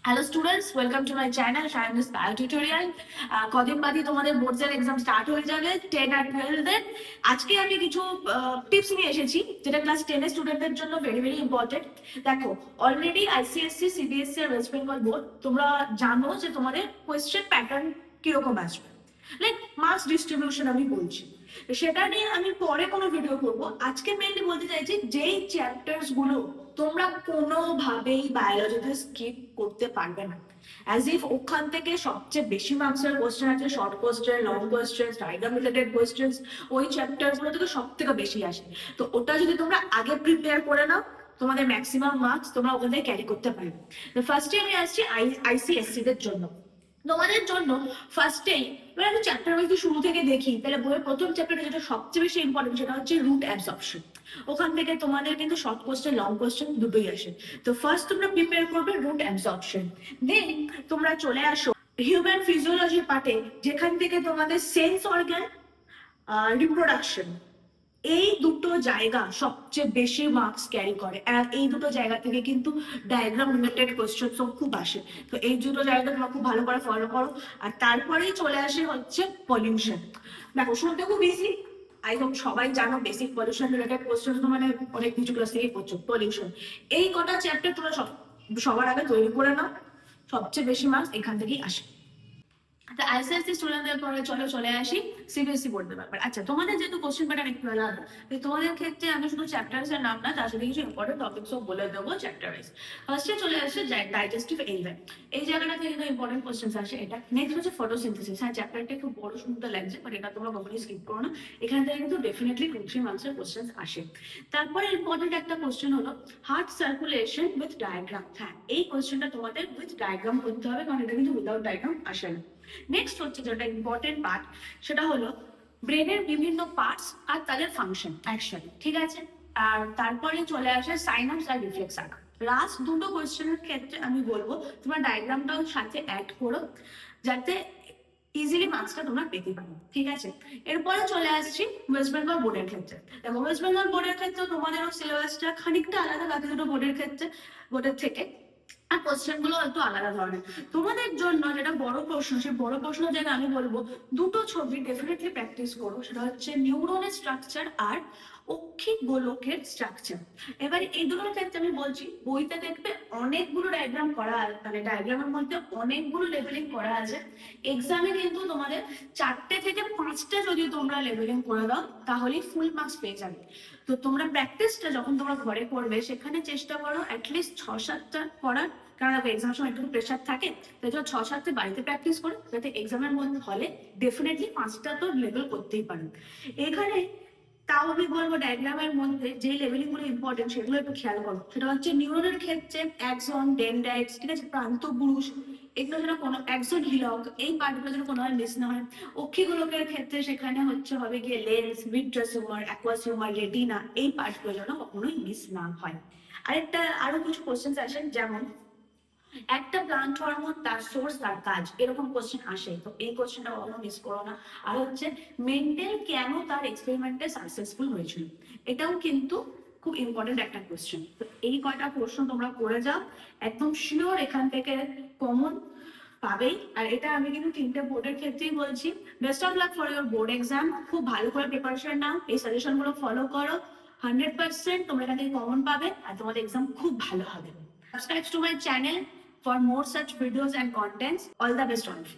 Hello students, welcome to my channel science bio tutorial. কদিন বাদই তোমাদের বোর্ডসের এক্সাম স্টার্ট হয়ে যাবে 10 আর 12 এর। আজকে আমি কিছু টিপস নিয়ে এসেছি যেটা ক্লাস 10 এর স্টুডেন্টদের জন্য ভেরি ভেরি ইম্পর্টেন্ট। দেখো, অলরেডি আইসিএসসি, সিবিএসসি আর ওয়েস্ট বেঙ্গল বোর্ড তোমরা জানো যে তোমাদের কোয়েশ্চেন প্যাটার্ন কিরকম আসবে, লাইক মার্কস ডিস্ট্রিবিউশন আমি বলছি। সেটা নিয়ে আমি পরে কোনো ভিডিও করব। আজকে মেইনলি বলতে চাইছি যেই চ্যাপ্টার্স গুলো তোমরা কোনোভাবেই বায়োলজিতে স্কিপ করতে পারবে না, অ্যাজ ইফ ওখান থেকে সবচেয়ে বেশি মার্কসের কোশ্চেন আছে, short question, long question, diagram related question, ওই চ্যাপ্টার গুলো থেকে সব থেকে বেশি আসে। তো ওটা যদি তোমরা আগে প্রিপেয়ার করে নাও, তোমাদের ম্যাক্সিমাম মার্কস তোমরা ওখান থেকে ক্যারি করতে পারবে। ফার্স্টে আমি আসছি আইসিএসসি দের জন্য। তোমাদের জন্য ফার্স্টেই এবার আমি চ্যাপ্টার ওয়াইজ শুরু থেকে দেখি, তাহলে বইয়ের প্রথম চ্যাপ্টারে যেটা সবচেয়ে বেশি ইম্পর্টেন্ট সেটা হচ্ছে রুট অ্যাবজর্পশন। ওখান থেকে তোমাদের কিন্তু শর্ট কোশ্চেন, লং কোশ্চেন দুটোই আসে। তো ফার্স্ট তোমরা প্রিপেয়ার করবে রুট অ্যাবজর্পশন, দেন তোমরা চলে আসো হিউম্যান ফিজিওলজি পার্টে, যেখান থেকে তোমাদের সেন্স অর্গান, রিপ্রোডাকশন, এই দুটো জায়গা সবচেয়ে বেশি মার্কস ক্যারি করে। আর এই দুটো জায়গা থেকে কিন্তু ডায়াগ্রাম রিলেটেড কোয়েশ্চেন খুব আসে। তো এই দুটো জায়গা তোমরা খুব ভালো করে ফলো করো। আর তারপরেই চলে আসে হচ্ছে পলিউশন। দেখো, শুনতে খুব ইজি, আই হোপ সবাই জানো বেসিক পলিউশন রিলেটেড কোয়েশ্চেন তো মানে অনেক কিছু ক্লাস থেকে পড়ছো। পলিউশন এই কটা চ্যাপ্টার তোমরা সবার আগে তৈরি করে নাও, সবচেয়ে বেশি মার্কস এখান থেকেই আসে। আইসিএসসি স্টুডেন্টদের পরে চলে আসি সিবিএসসি বোর্ডের ব্যাপার। আচ্ছা, তোমাদের যেহেতু কোশ্চেন প্যাটার্ন একটু আলাদা, তোমাদের ক্ষেত্রে আমি শুধু চ্যাপ্টার্স এর নাম না, তার সাথে কিছু ইম্পর্টেন্ট টপিকসও বলে দেবো চ্যাপ্টার ওয়াইজ। ফার্স্টে চলে আসে ডাইজেস্টিভ এনজাইম, এই জায়গাটা থেকে কিন্তু ইম্পর্টেন্ট কোশ্চেন আসে। এটা নেক্সট হচ্ছে ফটোসিনথেসিস। হ্যাঁ, চ্যাপ্টারটা একটু বড় শুনতে লাগছে, বাট এটা তোমরা কখনোই স্কিপ করো না, এখান থেকে কিন্তু ডেফিনেটলি 2-3 মার্কসের কোশ্চেন আসে। তারপরে ইম্পর্টেন্ট একটা কোশ্চেন হলো হার্ট সার্কুলেশন উইথ ডায়াগ্রাম। হ্যাঁ, এই কোশ্চেনটা তোমাদের উইথ ডায়াগ্রাম করতে হবে, কারণ এটা কিন্তু উইদাউট ডায়াগ্রাম আসে না। নেক্সট হচ্ছে যেটা ইম্পর্টেন্ট পার্ট, সেটা হলো ব্রেনের বিভিন্ন পার্টস আর তাদের ফাংশন একসাথে, ঠিক আছে। আর তারপরে চলে আসে সাইনাপস আর রিফ্লেক্স আর্ক। লাস্ট দুটো কোয়েশ্চেনের ক্ষেত্রে আমি বলবো তোমরা ডায়াগ্রামটাও সাথে অ্যাড করো, যাতে ইজিলি মার্কসটা তোমরা পেতে পারো, ঠিক আছে। এরপরে চলে আসছি ওয়েস্ট বেঙ্গল বোর্ডের ক্ষেত্রে। দেখো, ওয়েস্ট বেঙ্গল বোর্ডের ক্ষেত্রে তোমাদেরও সিলেবাসটা খানিকটা আলাদা বাকি দুটো বোর্ডের থেকে, আর কোশ্চেন গুলো একটু আলাদা ধরনের। তোমাদের জন্য যেটা বড় প্রশ্ন, সেই বড় প্রশ্ন যেটা আমি বলবো দুটো ছবি ডেফিনেটলি প্র্যাকটিস করো, সেটা হচ্ছে নিউরনের স্ট্রাকচার আর অক্ষিক গোলকের স্ট্রাকচার। এবার এই দুটোর ক্ষেত্রে আমি বলছি বইতে দেখবে অনেকগুলো ডায়াগ্রাম করা, মানে ডায়াগ্রামের মধ্যে অনেকগুলো লেভেলিং করা আছে। এক্সামে কিন্তু তোমাদের 4টে থেকে 5টে যদি তোমরা লেভেলিং করে দাও তাহলেই ফুল মার্কস পেয়ে যাবে। তো তোমরা প্র্যাকটিসটা যখন তোমরা ঘরে করবে সেখানে চেষ্টা করো অ্যাটলিস্ট 6-7টা করার, কারণ এক্সামের সময় একটু প্রেশার থাকে। তাই জন্য 6-7টে বাড়িতে প্র্যাকটিস করে, যাতে এক্সামের মধ্যে হলে ডেফিনেটলি 5টা তো লেভেল করতেই পারেন। এখানে তাও আমি বলবো ডায়াগ্রামের মধ্যে যে লেভেলিং গুলো ইম্পর্টেন্ট সেগুলো একটু খেয়াল করো। সেটা হচ্ছে নিউরনের ক্ষেত্রে অ্যাক্সন, ডেনড্রাইটস, ঠিক আছে, প্রান্তপুরুষ, এগুলো যেন কোনো অ্যাক্সন হিলক, এই পার্টগুলো যেন কোনো মিস না হয়। অক্ষিগোলকের ক্ষেত্রে সেখানে হবে গিয়ে লেন্স, ভিট্রাসিউমার, অ্যাকুয়াসিউমার, রেটিনা, এই পার্টগুলো যেন কখনোই মিস না হয়। আরো কিছু কোশ্চেন আসেন, যেমন একটা প্লান্ট হরমোন, তার সোর্স, তার কাজ, এরকম কোশ্চেন আসে। তো এই কোশ্চেনটা কখনো মিস করো না। আর হচ্ছে মেন্ডেল কেন তার এক্সপেরিমেন্টে সাকসেসফুল হয়েছিল, এটাও কিন্তু খুব ইম্পর্টেন্ট একটা কোশ্চেন। তো এই কয়টা প্রশ্ন তোমরা করে যাও, একদম শিওর এখান থেকে কমন পাবেই। আর এটা আমি কিন্তু 3টে বোর্ডের ক্ষেত্রেই বলছি। Best of luck for your board exam. খুব ভালো করে প্রিপারেশন নাও, এই সাজেশন গুলো ফলো করো, 100% তোমরা এখান থেকে কমন পাবে আর তোমাদের এক্সাম খুব ভালো হবে। Subscribe to my channel for more such videos and contents. All the best on you.